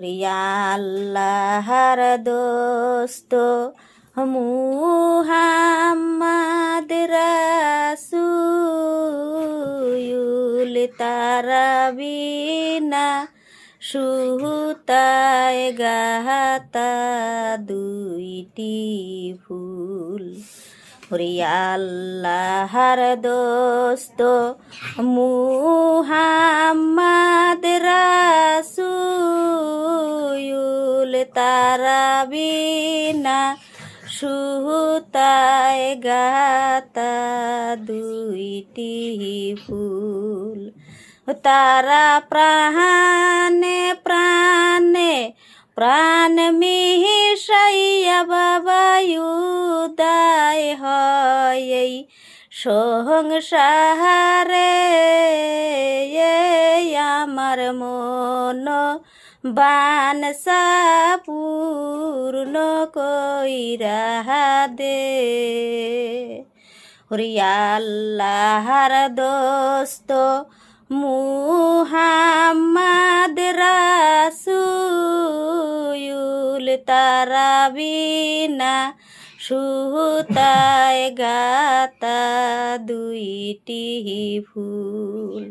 রিয়া আল্লাহর দোস্ত মুহাম্মদ রাসূল তারা বিনা সুতায় গাহাতা দুইটি ফুল। রিয়া আল্লাহর দোস্ত মুহাম্মদ রাসূল তারা বিনা সুতায় গাতা দুইটি ফুল। তারা প্রাণে প্রাণে প্রাণ মিশাইয়া বাবায়ুদায় হয় এই সংসারে। আমার মন বানসা পূর্ণ কইরা দে। রিয়া আল্লাহর দোস্ত মুহাম্মদ রাসূল তারা বিনা সুতায় গাতা দুইটি ফুল।